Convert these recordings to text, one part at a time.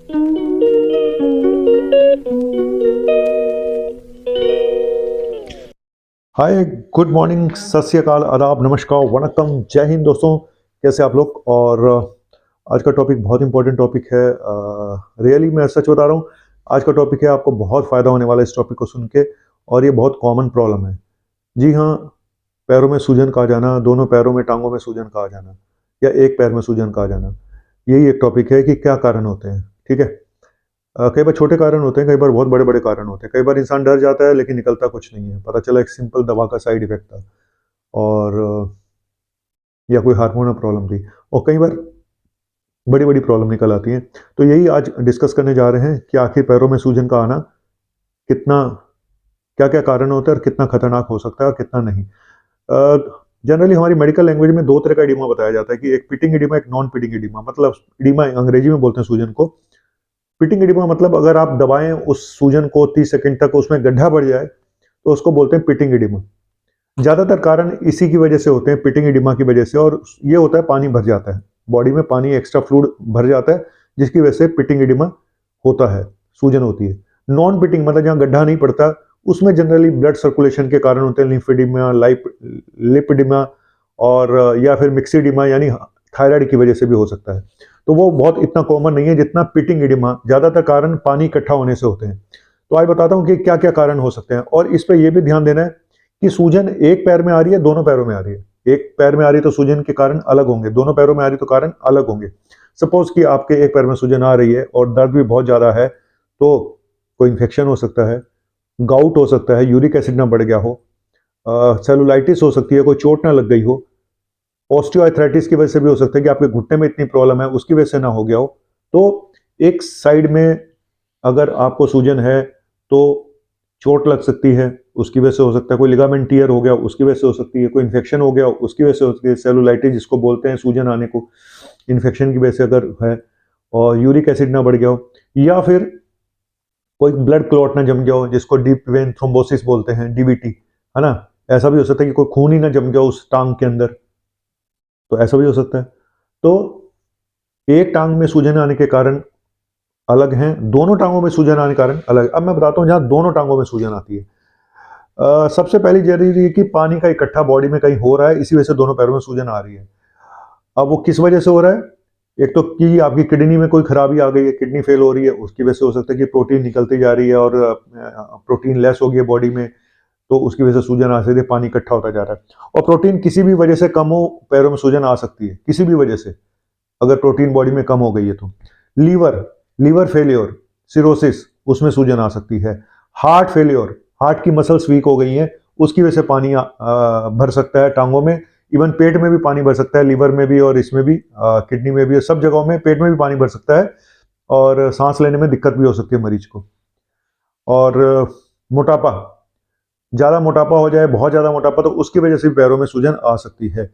हाय, good morning, सत श्री अकाल, आदाब, नमस्कार, वणक्कम, जय हिंद दोस्तों। कैसे आप लोग? और आज का टॉपिक बहुत इंपॉर्टेंट टॉपिक है। रियली मैं सच बता रहा हूँ, आज का टॉपिक है, आपको बहुत फ़ायदा होने वाला है इस टॉपिक को सुन के। और ये बहुत कॉमन प्रॉब्लम है। जी हाँ, पैरों में सूजन का आ जाना, दोनों पैरों में, टांगों में सूजन का आ जाना, या एक पैर में सूजन का आ जाना, यही एक टॉपिक है कि क्या कारण होते हैं। ठीक है। कई बार छोटे कारण होते हैं, कई बार बहुत बड़े बड़े कारण होते हैं। कई बार इंसान डर जाता है लेकिन निकलता कुछ नहीं है, पता चला एक सिंपल दवा का साइड इफेक्ट था, और या कोई हार्मोनल प्रॉब्लम थी। और कई बार बड़ी बड़ी प्रॉब्लम निकल आती हैं। तो यही आज डिस्कस करने जा रहे हैं कि आखिर पैरों में सूजन का आना कितना, क्या क्या कारण होता है और कितना खतरनाक हो सकता है और कितना नहीं। जनरली हमारी मेडिकल लैंग्वेज में दो तरह का एडिमा बताया जाता है, कि एक पिटिंग एडिमा, एक नॉन पिटिंग एडिमा। मतलब एडिमा अंग्रेजी में बोलते हैं सूजन को। पिटिंग एडिमा मतलब अगर आप दबाएं उस सूजन को 30 सेकंड तक, उसमें गड्ढा बढ़ जाए, तो उसको बोलते हैं पिटिंग एडिमा। ज्यादातर कारण इसी की वजह से होते हैं, पिटिंग एडिमा की वजह से। और ये होता है पानी भर जाता है बॉडी में, पानी एक्स्ट्रा फ्लूइड भर जाता है, जिसकी वजह से पिटिंग एडिमा होता है, सूजन होती है। नॉन पिटिंग मतलब जहाँ गड्ढा नहीं पड़ता, उसमें जनरली ब्लड सर्कुलेशन के कारण होते हैं, लिम्फेडिमा, लिपिडिमा, और या फिर मिक्सीडिमा, यानी थायराइड की वजह से भी हो सकता है। तो वो बहुत इतना कॉमन नहीं है जितना पिटिंग एडिमा। ज्यादातर कारण पानी इकट्ठा होने से होते हैं। तो आज बताता हूँ कि क्या क्या कारण हो सकते हैं। और इस पर यह भी ध्यान देना है कि सूजन एक पैर में आ रही है, दोनों पैरों में आ रही है। एक पैर में आ रही है तो सूजन के कारण अलग होंगे, दोनों पैरों में आ रही है तो कारण अलग होंगे। सपोज कि आपके एक पैर में सूजन आ रही है और दर्द भी बहुत ज्यादा है, तो कोई इन्फेक्शन हो सकता है, गाउट हो सकता है, यूरिक एसिड ना बढ़ गया हो, सेलुलाइटिस हो सकती है, कोई चोट ना लग गई हो, ऑस्टियोआर्थराइटिस की वजह से भी हो सकता है कि आपके घुटने में इतनी प्रॉब्लम है उसकी वजह से ना हो गया हो। तो एक साइड में अगर आपको सूजन है तो चोट लग सकती है, उसकी वजह से हो सकता है। कोई लिगामेंट टियर हो गया, उसकी वजह से हो सकती है। कोई इन्फेक्शन हो गया, उसकी वजह से हो सकती है। सेलुलाइटिस जिसको बोलते हैं, सूजन आने को, इन्फेक्शन की वजह से अगर है, और यूरिक एसिड ना बढ़ गया हो, या फिर कोई ब्लड क्लॉट ना जम गया हो, जिसको डीप वेन थ्रोम्बोसिस बोलते हैं, डीवीटी, है ना। ऐसा भी हो सकता है कि कोई खून ही ना जम गया उस टांग के अंदर, तो ऐसा भी हो सकता है। तो एक टांग में सूजन आने के कारण अलग हैं, दोनों टांगों में सूजन आने के कारण अलग। अब मैं बताता हूं जहां दोनों टांगों में सूजन आती है। सबसे पहली जरूरी है कि पानी का इकट्ठा बॉडी में कहीं हो रहा है, इसी वजह से दोनों पैरों में सूजन आ रही है। अब वो किस वजह से हो रहा है? एक तो कि आपकी किडनी में कोई खराबी आ गई है, किडनी फेल हो रही है, उसकी वजह से हो सकता है कि प्रोटीन निकलती जा रही है और प्रोटीन लेस हो गई है बॉडी में, तो उसकी वजह से सूजन आ सकती है, पानी इकट्ठा होता जा रहा है। और प्रोटीन किसी भी वजह से कम हो, पैरों में सूजन आ सकती है, किसी भी वजह से। अगर प्रोटीन बॉडी में कम हो गई है तो लीवर, लीवर फेलियर, सिरोसिस, उसमें सूजन आ सकती है। हार्ट फेलियर, हार्ट की मसल्स वीक हो गई हैं, उसकी वजह से पानी भर सकता है टांगों में। इवन पेट में भी पानी भर सकता है, लीवर में भी और इसमें भी, किडनी में भी, सब जगहों में, पेट में भी पानी भर सकता है, और सांस लेने में दिक्कत भी हो सकती है मरीज को। और मोटापा, ज्यादा मोटापा हो जाए, बहुत ज्यादा मोटापा, तो उसकी वजह से भी पैरों में सूजन आ सकती है।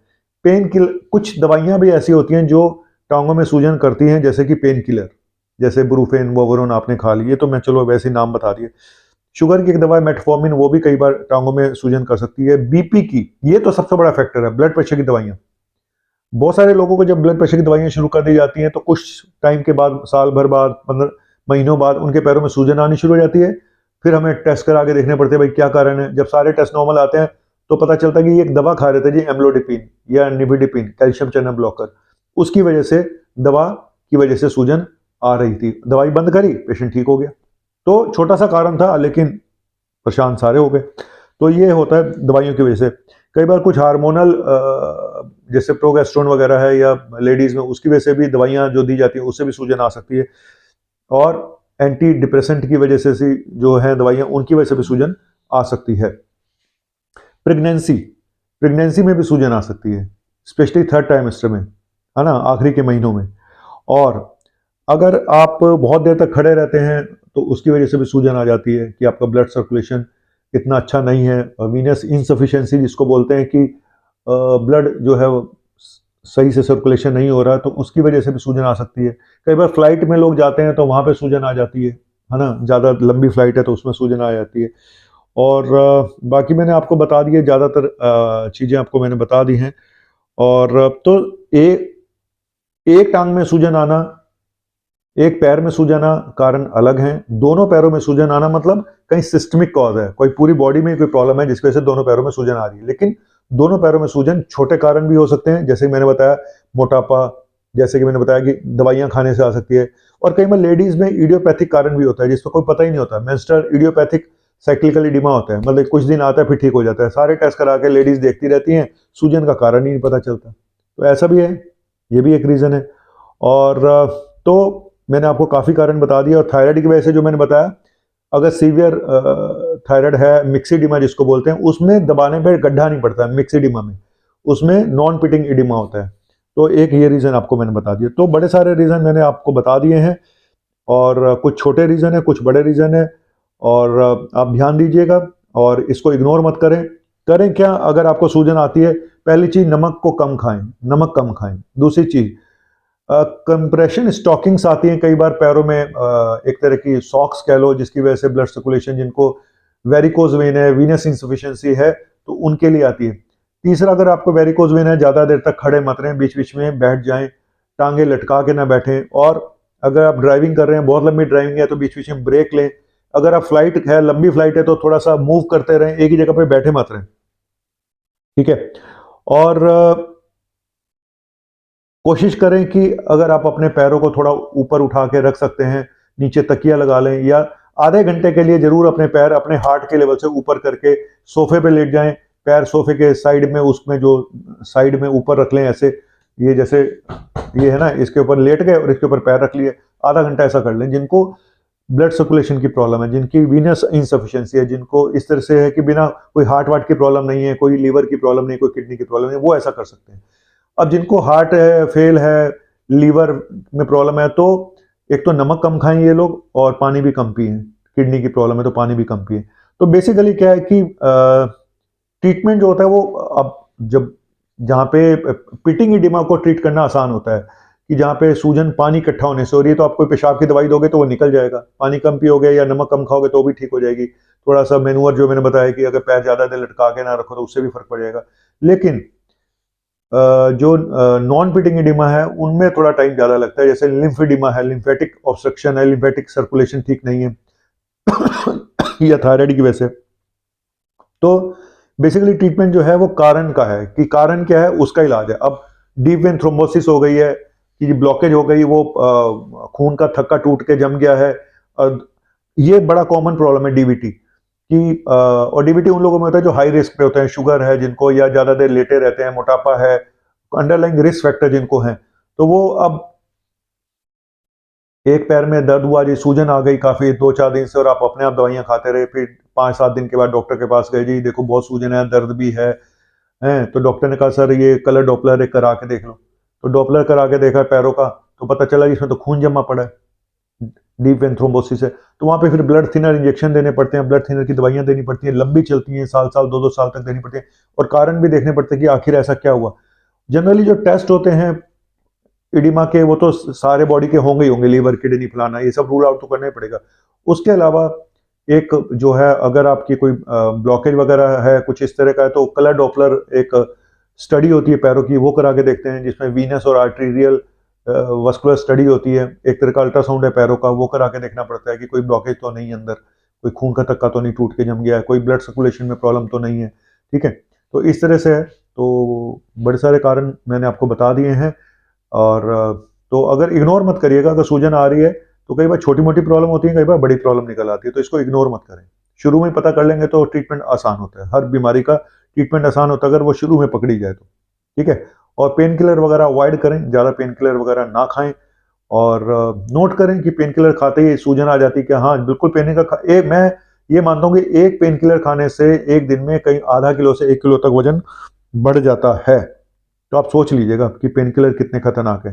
पेन किलर, कुछ दवाइयां भी ऐसी होती हैं जो टांगों में सूजन करती हैं, जैसे कि पेन किलर, जैसे ब्रूफेन, वोवरोन आपने खा लिए, तो मैं चलो वैसे ही नाम बता दिए। शुगर की एक दवा मेटफॉर्मिन, वो भी कई बार टांगों में सूजन कर सकती है। बीपी की, ये तो सबसे बड़ा फैक्टर है, ब्लड प्रेशर की दवाइयां। बहुत सारे लोगों को जब ब्लड प्रेशर की दवाइयां शुरू कर दी जाती हैं, तो कुछ टाइम के बाद, साल भर बाद, 15 महीनों बाद, उनके पैरों में सूजन आनी शुरू हो जाती है। फिर हमें टेस्ट करा के देखने पड़ते हैं, भाई क्या कारण है। जब सारे टेस्ट नॉर्मल आते हैं, तो पता चलता है कि ये एक दवा खा रहे थे जी, एम्लोडिपिन या निविडिपिन, कैल्शियम चैनल ब्लॉकर, उसकी वजह से, दवा की वजह से सूजन आ रही थी। दवाई बंद करी, पेशेंट ठीक हो गया। तो छोटा सा कारण था, लेकिन परेशान सारे हो गए। तो ये होता है दवाइयों की वजह से। कई बार कुछ हार्मोनल, जैसे प्रोगेस्टेरोन वगैरह है, या लेडीज में, उसकी वजह से भी दवाइयां जो दी जाती हैं, उससे भी सूजन आ सकती है। और एंटी डिप्रेसेंट की वजह से जो है दवाइयां, उनकी वजह से भी सूजन आ सकती है। प्रेगनेंसी, प्रेगनेंसी में भी सूजन आ सकती है, स्पेशली थर्ड ट्राइमेस्टर में, है ना, आखिरी के महीनों में। और अगर आप बहुत देर तक खड़े रहते हैं, तो उसकी वजह से भी सूजन आ जाती है, कि आपका ब्लड सर्कुलेशन इतना अच्छा नहीं है, वीनस इनसफिशिएंसी जिसको बोलते हैं, कि ब्लड जो है वो सही से सर्कुलेशन नहीं हो रहा, तो उसकी वजह से भी सूजन आ सकती है। कई बार फ्लाइट में लोग जाते हैं तो वहां पे सूजन आ जाती है ना, ज़्यादा लंबी फ्लाइट है तो उसमें सूजन आ जाती है। और बाकी मैंने आपको बता दिए, ज़्यादातर चीज़ें आपको मैंने बता दी हैं। और तो एक टांग में सूजन आना एक पैर में सूजन आना कारण अलग है, दोनों पैरों में सूजन आना मतलब कहीं सिस्टमिक कॉज है, कोई पूरी बॉडी में कोई प्रॉब्लम है जिसकी वजह से दोनों पैरों में सूजन आ रही है। लेकिन दोनों पैरों में सूजन छोटे कारण भी हो सकते हैं, जैसे मैंने बताया मोटापा, जैसे कि मैंने बताया कि दवाइयां खाने से आ सकती है, और कई बार लेडीज में इडियोपैथिक कारण भी होता है जिसको कोई पता ही नहीं होता। मेंस्ट्रुअल इडियोपैथिक साइक्लिकल इडिमा होता है, मतलब कुछ दिन आता है फिर ठीक हो जाता है, सारे टेस्ट करा के लेडीज देखती रहती हैं, सूजन का कारण ही नहीं पता चलता। तो ऐसा भी है, ये भी एक रीजन है। और तो मैंने आपको काफ़ी कारण बता दिया। और थायराइड की वजह से जो मैंने बताया, अगर सीवियर थायराइड है, मिक्सिडिमा जिसको बोलते हैं, उसमें दबाने पर गड्ढा नहीं पड़ता है मिक्सिडिमा में, उसमें नॉन पिटिंग इडिमा होता है। तो एक ये रीज़न आपको मैंने बता दिया। तो बड़े सारे रीज़न मैंने आपको बता दिए हैं, और कुछ छोटे रीज़न है, कुछ बड़े रीज़न है, और आप ध्यान दीजिएगा और इसको इग्नोर मत करें। करें क्या, अगर आपको सूजन आती है, पहली चीज़ नमक को कम खाएं, नमक कम खाएं। दूसरी चीज़, कंप्रेशन स्टॉकिंग्स आती हैं कई बार पैरों में, एक तरह की सॉक्स कह लो, जिसकी वजह से ब्लड सर्कुलेशन, जिनको वेरिकोज वेन है, वीनस इंसफिशिएंसी है, तो उनके लिए आती है। तीसरा, अगर आपको वेरिकोज वेन है, ज़्यादा देर तक खड़े मत रहें, बीच बीच में बैठ जाएं, टांगे लटका के ना बैठें। और अगर आप ड्राइविंग कर रहे हैं, बहुत लंबी ड्राइविंग है, तो बीच बीच में ब्रेक लें। अगर आप फ्लाइट है, लंबी फ्लाइट है, तो थोड़ा सा मूव करते रहें, एक ही जगह पर बैठे मत रहें, ठीक है। और कोशिश करें कि अगर आप अपने पैरों को थोड़ा ऊपर उठा के रख सकते हैं, नीचे तकिया लगा लें, या आधे घंटे के लिए जरूर अपने पैर अपने हार्ट के लेवल से ऊपर करके सोफे पे लेट जाएं, पैर सोफे के साइड में, उसमें जो साइड में ऊपर रख लें, ऐसे ये जैसे ये है ना, इसके ऊपर लेट गए और इसके ऊपर पैर रख लिए, आधा घंटा ऐसा कर लें। जिनको ब्लड सर्कुलेशन की प्रॉब्लम है, जिनकी वीनस इंसफिशिएंसी है, जिनको इस तरह से है कि बिना कोई हार्ट वार्ट की प्रॉब्लम नहीं है, कोई लीवर की प्रॉब्लम नहीं, कोई किडनी की प्रॉब्लम नहीं, वो ऐसा कर सकते हैं। अब जिनको हार्ट है, फेल है, लीवर में प्रॉब्लम है, तो एक तो नमक कम खाएं ये लोग, और पानी भी कम पिए। किडनी की प्रॉब्लम है तो पानी भी कम पिए। तो बेसिकली क्या है कि ट्रीटमेंट जो होता है वो, अब जब जहाँ पे पिटिंग इडिमा को ट्रीट करना आसान होता है, कि जहाँ पे सूजन पानी इकट्ठा होने से हो रही है, तो आप कोई पेशाब की दवाई दोगे तो वो निकल जाएगा, पानी कम पियोगे या नमक कम खाओगे तो भी ठीक हो जाएगी। थोड़ा सा मैनुअर जो मैंने बताया कि अगर पैर ज्यादा देर लटका के ना रखो तो उससे भी फर्क पड़ जाएगा। लेकिन जो नॉन पिटिंग इडिमा है उनमें थोड़ा टाइम ज़्यादा लगता है, जैसे लिम्फेडिमा है, लिम्फेटिक ऑब्स्ट्रक्शन है, लिम्फेटिक सर्कुलेशन ठीक नहीं है या थायराइड की वजह से। तो बेसिकली ट्रीटमेंट जो है वो कारण का है, कि कारण क्या है उसका इलाज है। अब डीप वेन थ्रोम्बोसिस हो गई है, कि ब्लॉकेज हो गई, वो खून का थक्का टूट के जम गया है, ये बड़ा कॉमन प्रॉब्लम है डीवीटी कि, और डीवीटी उन लोगों में होता है जो हाई रिस्क पे होते हैं, शुगर है जिनको, या ज्यादा देर लेटे रहते हैं, मोटापा है, अंडरलाइंग रिस्क फैक्टर जिनको हैं, तो वो अब एक पैर में दर्द हुआ जी, सूजन आ गई काफी 2-4 दिन से, और आप अपने आप दवाइयां खाते रहे, फिर 5-7 दिन के बाद डॉक्टर के पास गए, जी देखो बहुत सूजन है, दर्द भी है, हैं, तो डॉक्टर ने कहा सर ये कलर डॉपलर एक करा के देख लो। तो डॉपलर करा के देखा पैरों का, तो पता चला कि इसमें तो खून जमा पड़ा है, डीप वेन थ्रोम्बोसिस है। तो वहां पे फिर ब्लड थिनर इंजेक्शन देने पड़ते हैं, ब्लड थिनर की दवाइयां देनी पड़ती हैं, लंबी चलती हैं, साल साल 2-2 साल तक देनी पड़ती है, और कारण भी देखने पड़ते हैं कि आखिर ऐसा क्या हुआ। जनरली जो टेस्ट होते हैं इडिमा के, वो तो सारे बॉडी के होंगे ही होंगे, लीवर, किडनी, फलाना, ये सब रूल आउट तो करना ही पड़ेगा। उसके अलावा एक जो है, अगर आपकी कोई ब्लॉकेज वगैरह है कुछ इस तरह का है, तो कलर डॉपलर एक स्टडी होती है पैरों की, वो करा के देखते हैं, जिसमें वीनस और आर्टीरियल वस्कुलर स्टडी होती है, एक तरह का अल्ट्रासाउंड है पैरों का, वो करा के देखना पड़ता है कि कोई ब्लॉकेज तो नहीं है अंदर, कोई खून का थक्का तो नहीं टूट के जम गया है, कोई ब्लड सर्कुलेशन में प्रॉब्लम तो नहीं है, ठीक है। तो इस तरह से है। तो बड़े सारे कारण मैंने आपको बता दिए हैं। और तो अगर इग्नोर मत करिएगा, अगर सूजन आ रही है तो कई बार छोटी मोटी प्रॉब्लम होती है, कई बार बड़ी प्रॉब्लम निकल आती है, तो इसको इग्नोर मत करें। शुरू में पता कर लेंगे तो ट्रीटमेंट आसान होता है, हर बीमारी का ट्रीटमेंट आसान होता है अगर वो शुरू में पकड़ी जाए तो, ठीक है। और पेन किलर वगैरह अवॉइड करें, ज़्यादा पेन किलर वगैरह ना खाएं, और नोट करें कि पेन किलर खाते ही सूजन आ जाती है कि हाँ बिल्कुल पेन का मैं ये मानता हूँ कि एक पेन किलर खाने से एक दिन में कहीं आधा किलो से 1 किलो तक वजन बढ़ जाता है। तो आप सोच लीजिएगा कि पेन किलर कितने खतरनाक है।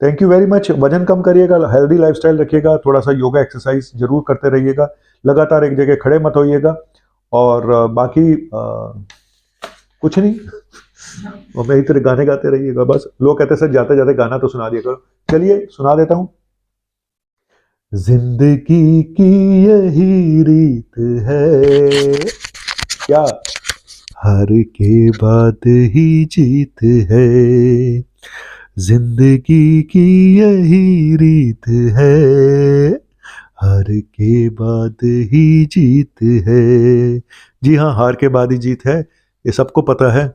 Thank you very much. वजन कम करिएगा, हेल्दी लाइफस्टाइल रखिएगा, थोड़ा सा योगा एक्सरसाइज जरूर करते रहिएगा, लगातार एक जगह खड़े मत होइएगा, और बाकी कुछ नहीं, और मैं इतने गाने गाते रहिएगा बस। लोग कहते सर जाते जाते गाना तो सुना दिया करो, चलिए सुना देता हूं। जिंदगी की यही रीत है क्या, हार के बाद ही जीत है, जिंदगी की यही रीत है, हार के बाद ही जीत है। जी हाँ, हार के बाद ही जीत है, ये सबको पता है।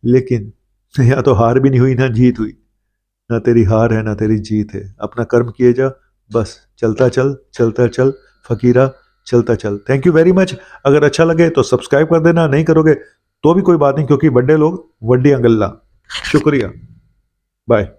लेकिन या तो हार भी नहीं हुई ना जीत हुई, ना तेरी हार है ना तेरी जीत है। अपना कर्म किए जा, बस चलता चल चलता चल फकीरा, चलता चल। Thank you very much. अगर अच्छा लगे तो सब्सक्राइब कर देना, नहीं करोगे तो भी कोई बात नहीं, क्योंकि बड़े लोग वड्डी अंगल्ला। शुक्रिया, बाय।